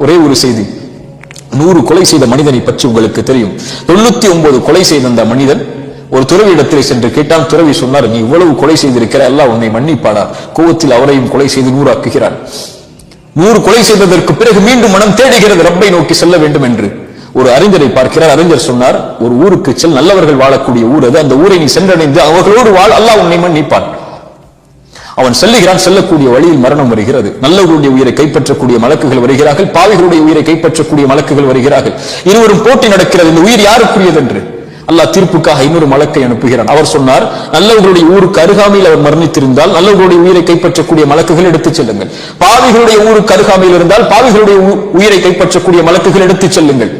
ஒரே ஒரு செய்தி. 100 கொலை செய்த மனிதனை பற்றி உங்களுக்கு தெரியும். 99 கொலை செய்த அந்த மனிதன் ஒரு துறவியிடத்தில் சென்று கேட்டான். துறவி சொன்னார், நீ இவ்வளவு கொலை செய்திருக்கிற, அல்லாஹ் உன்னை மன்னிப்பாடா? கோவத்தில் அவரையும் கொலை செய்து 100 ஆக்குகிறான். 100 கொலை செய்ததற்கு பிறகு மீண்டும் மனம் தேடுகிறது ரப்பை நோக்கி செல்ல வேண்டும் என்று. ஒரு அறிஞரை பார்க்கிறார். அறிஞர் சொன்னார், ஒரு ஊருக்கு செல், நல்லவர்கள் வாழக்கூடிய ஊர் அது, அந்த ஊரை நீ சென்றடைந்து அவர்களோடு வாழ், அல்லாஹ் உன்னை மன்னிப்பான். அவன் செல்லுகிறான். செல்லக்கூடிய வழியில் மரணம் வருகிறது. நல்லவர்களுடைய உயிரை கைப்பற்றக்கூடிய மலக்குகள் வருகிறார்கள், பாவிகளுடைய உயிரை கைப்பற்றக்கூடிய மலக்குகள் வருகிறார்கள். இருவரும் போட்டி நடக்கிறது, இந்த உயிர் யாருக்குரியது என்று. அல்லாஹ் தீர்ப்புக்காக இன்னொரு மலக்கை அனுப்புகிறான். அவர் சொன்னார், நல்லவர்களுடைய ஊருக்கு அருகாமையில் அவர் மரணித்திருந்தால் நல்லவர்களுடைய உயிரை கைப்பற்றக்கூடிய மலக்குகள் எடுத்துச் செல்லுங்கள். பாவிகளுடைய ஊருக்கு அருகாமையில் இருந்தால் பாவிகளுடைய உயிரை கைப்பற்றக்கூடிய மலக்குகள் எடுத்துச் செல்லுங்கள்.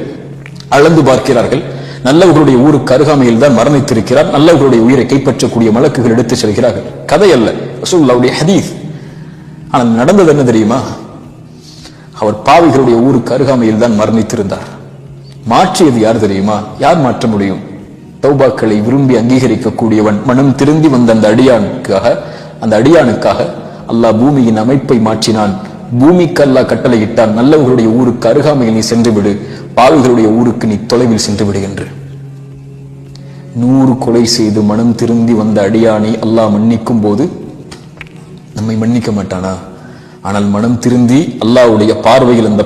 அளந்து பார்க்கிறார்கள். நல்லவர்களுடைய ஊருக்கு அருகாமையில் தான் மரணித்திருக்கிறார். நல்லவர்களுடைய உயிரை கைப்பற்றக்கூடிய மலக்குகள் எடுத்துச் செல்கிறார்கள். கதை அல்ல, ரசூலுல்லாஹ்வுடைய ஹதீஸ். ஆனால் நடந்தது என்ன தெரியுமா? அவர் பாவிகளுடைய ஊருக்கு அருகாமையில் தான் மரணித்திருந்தார். மாற்றியது யார் தெரியுமா? யார் மாற்ற முடியும்? தௌபாக்களை விரும்பி அங்கீகரிக்கக்கூடியவன் மனம் திருந்தி வந்த அந்த அடியானுக்காக அல்லாஹ் பூமியின் அமைப்பை மாற்றினான். பூமிக்கு அல்லாஹ் கட்டளையிட்டான், நல்லவர்களுடைய ஊருக்கு அருகாமையில் நீ சென்று விடு, பாவிகளுடைய ஊருக்கு நீ தொலைவில் சென்று விடு என்று. 100 கொலை செய்து மனம் திருந்தி வந்த அடியானை அல்லாஹ் மன்னிக்கும் போது நம்மை மன்னிக்க மாட்டானா? ஆனால் மனம் திருந்தி அல்லாஹ்வுடைய பார்வையில் அந்த